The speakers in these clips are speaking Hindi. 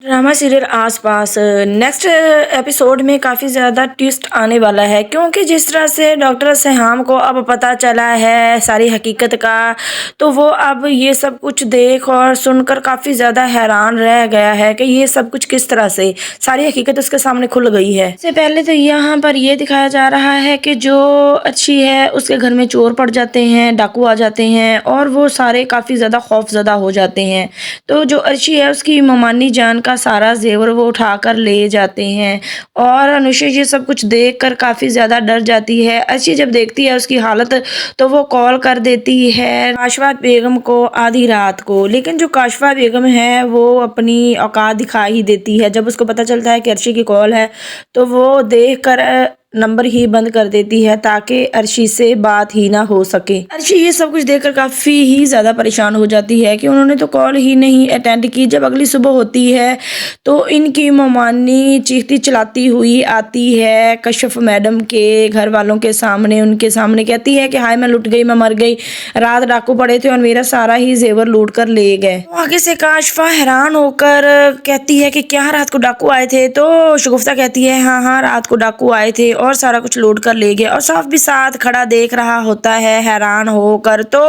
ड्रामा सीरियल आस-पास नेक्स्ट एपिसोड में काफ़ी ज़्यादा ट्विस्ट आने वाला है, क्योंकि जिस तरह से डॉक्टर सेहाम को अब पता चला है सारी हकीकत का, तो वो अब ये सब कुछ देख और सुनकर काफ़ी ज़्यादा हैरान रह गया है कि ये सब कुछ किस तरह से सारी हकीकत उसके सामने खुल गई है। इससे पहले तो यहाँ पर ये दिखाया जा रहा है कि जो अच्छी है उसके घर में चोर पड़ जाते हैं, डाकू आ जाते हैं और वो सारे काफ़ी ज़्यादा खौफज़दा हो जाते हैं। तो जो अर्शी है उसकी ममानी जान का सारा ज़ेवर वो उठाकर ले जाते हैं और अनुषा ये सब कुछ देखकर काफ़ी ज़्यादा डर जाती है। अर्शी जब देखती है उसकी हालत तो वो कॉल कर देती है काशवा बेगम को आधी रात को, लेकिन जो काशवा बेगम है वो अपनी औकात दिखा ही देती है। जब उसको पता चलता है कि अर्शी की कॉल है तो वो देखकर नंबर ही बंद कर देती है ताकि अर्शी से बात ही ना हो सके। अर्शी ये सब कुछ देखकर काफ़ी ही ज़्यादा परेशान हो जाती है कि उन्होंने तो कॉल ही नहीं अटेंड की। जब अगली सुबह होती है तो इनकी ममानी चीखती चिल्लाती हुई आती है कश्यप मैडम के घर वालों के सामने, उनके सामने कहती है कि हाय मैं लुट गई, मैं मर गई, रात डाकू पड़े थे और मेरा सारा ही जेवर लूट कर ले गए। तो आगे से काशफा हैरान होकर कहती है कि क्या रात को डाकू आए थे? तो शगुफ्ता कहती है हाँ हाँ रात को डाकू आए थे और सारा कुछ लूट कर ले गए। और साफ भी साथ खड़ा देख रहा होता है हैरान होकर। तो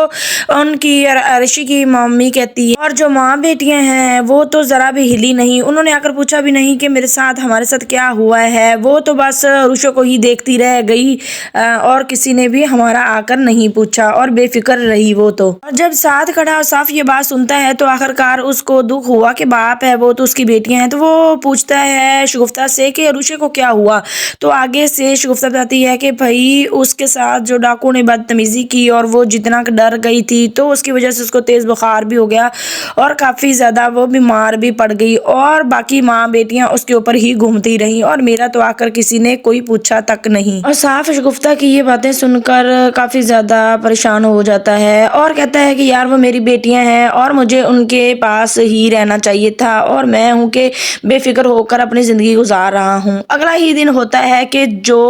उनकी अर्शी की मम्मी कहती है और जो माँ बेटियां हैं वो तो जरा भी हिली नहीं, उन्होंने आकर पूछा भी नहीं कि मेरे साथ हमारे साथ क्या हुआ है, वो तो बस रुशो को ही देखती रह गई और किसी ने भी हमारा आकर नहीं पूछा और बेफिक्र रही वो तो। और जब साथ खड़ा और साफ ये बात सुनता है तो आखिरकार उसको दुख हुआ कि बाप है वो तो उसकी बेटियां हैं। तो वो पूछता है शगुफ्ता से कि रुशे को क्या हुआ। तो आगे से शगुफ्ता बताती है कि भाई उसके साथ जो डाकू ने बदतमीजी की और वो जितना डर गई थी तो उसकी वजह से उसको तेज बुखार भी हो गया और काफी ज्यादा वो बीमार भी पड़ गई और बाकी माँ बेटियां उसके ऊपर ही घूमती रही और मेरा तो आकर किसी ने कोई पूछा तक नहीं। और साफ शगुफ्ता की ये बातें सुनकर काफी ज्यादा परेशान हो जाता है और कहता है कि यार वो मेरी बेटियां हैं और मुझे उनके पास ही रहना चाहिए था और मैं हूँ कि बेफिक्र होकर अपनी जिंदगी गुजार रहा हूँ। अगला ही दिन होता है कि जो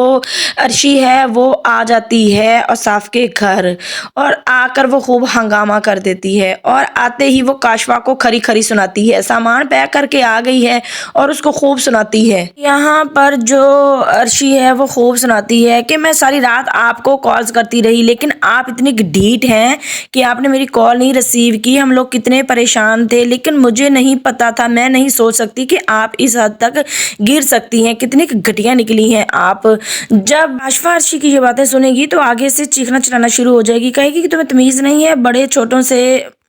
अर्शी है वो आ जाती है और साफ के घर और आकर वो खूब हंगामा कर देती है और आते ही वो काशवा को खरी खरी सुनाती है, सामान पैक करके आ गई है और उसको खूब सुनाती है। यहाँ पर जो अर्शी है वो खूब सुनाती है कि मैं सारी रात आपको कॉल्स करती रही लेकिन आप इतनी ढीठ हैं कि आपने मेरी कॉल नहीं रिसीव की। हम लोग कितने परेशान थे लेकिन मुझे नहीं पता था, मैं नहीं सोच सकती कि आप इस हद तक गिर सकती हैं, कितनी घटिया निकली हैं आप। जब काशवा अर्शी की ये बातें सुनेगी तो आगे से चीखना चिल्लाना शुरू हो जाएगी, कहेगी कि तुम्हें तमीज़ नहीं है बड़े छोटों से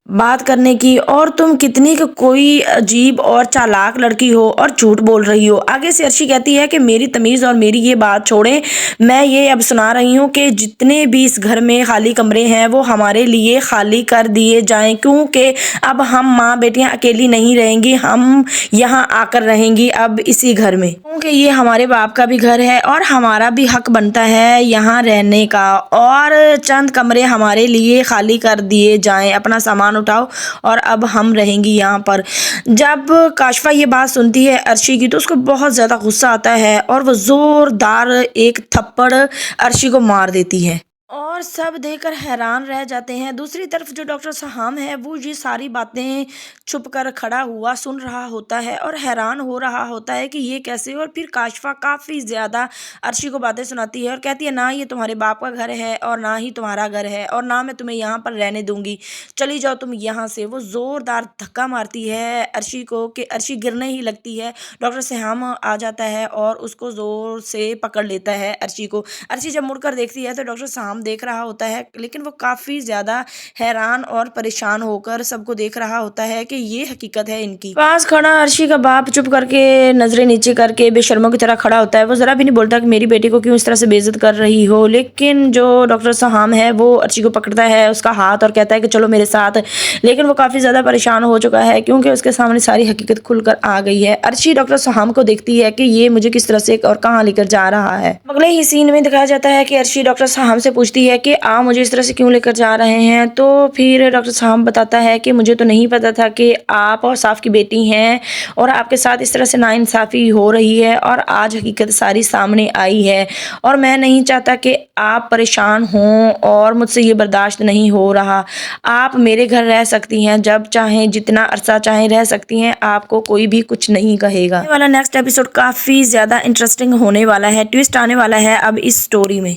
बात करने की और तुम कितनी कोई अजीब और चालाक लड़की हो और झूठ बोल रही हो। आगे से अर्शी कहती है कि मेरी तमीज़ और मेरी ये बात छोड़ें, मैं ये अब सुना रही हूँ कि जितने भी इस घर में खाली कमरे हैं वो हमारे लिए खाली कर दिए जाएं, क्योंकि अब हम माँ बेटियाँ अकेली नहीं रहेंगी, हम यहाँ आकर रहेंगी अब इसी घर में, क्योंकि ये हमारे बाप का भी घर है और हमारा भी हक बनता है यहाँ रहने का और चंद कमरे हमारे लिए खाली कर दिए जाएं, अपना सामान उठाओ और अब हम रहेंगी यहाँ पर। जब काशफा ये बात सुनती है अर्शी की तो उसको बहुत ज़्यादा गुस्सा आता है और वो ज़ोरदार एक थप्पड़ अर्शी को मार देती है और सब देखकर हैरान रह जाते हैं। दूसरी तरफ जो डॉक्टर सहाम है वो ये सारी बातें छुप कर खड़ा हुआ सुन रहा होता है और हैरान हो रहा होता है कि ये कैसे। और फिर काशफा काफ़ी ज़्यादा अर्शी को बातें सुनाती है और कहती है ना ये तुम्हारे बाप का घर है और ना ही तुम्हारा घर है और ना मैं तुम्हें यहाँ पर रहने दूंगी, चली जाओ तुम यहाँ से। वो ज़ोरदार धक्का मारती है अर्शी को कि अर्शी गिरने ही लगती है। डॉक्टर सहाम आ जाता है और उसको ज़ोर से पकड़ लेता है अर्शी को। अर्शी जब मुड़कर देखती है तो डॉक्टर सहाम देख रहा होता है लेकिन वो काफ़ी ज़्यादा हैरान और परेशान होकर सबको देख रहा होता है कि ये हकीकत है इनकी। पास खड़ा अर्शी का बाप चुप करके नजरें नीचे करके बेशर्मों की तरह खड़ा होता है। वो ज़रा भी नहीं बोलता कि मेरी बेटी को क्यों इस तरह से बेइज्जत कर रही हो, लेकिन जो डॉक्टर सहाम है वो अर्शी को पकड़ता है उसका हाथ और कहता है कि चलो मेरे साथ। लेकिन वो काफ़ी ज़्यादा परेशान हो चुका है क्योंकि उसके सामने सारी हकीकत खुलकर आ गई है। अर्शी डॉक्टर सहाम को देखती है कि ये मुझे किस तरह से और कहाँ लेकर जा रहा है। अगले ही सीन में दिखाया जाता है कि अर्शी डॉक्टर सहाम से पूछती पूछती है कि आप मुझे इस तरह से क्यों लेकर जा रहे हैं। तो फिर डॉक्टर साहब बताता है कि मुझे तो नहीं पता था कि आप औसाफ की बेटी हैं और आपके साथ इस तरह से नाइंसाफ़ी हो रही है और आज हकीकत सारी सामने आई है और मैं नहीं चाहता कि आप परेशान हों और मुझसे ये बर्दाश्त नहीं हो रहा। आप मेरे घर रह सकती हैं, जब चाहें जितना अरसा चाहें रह सकती हैं, आपको कोई भी कुछ नहीं कहेगा। ये वाला नेक्स्ट एपिसोड काफ़ी ज़्यादा इंटरेस्टिंग होने वाला है, ट्विस्ट आने वाला है अब इस स्टोरी में।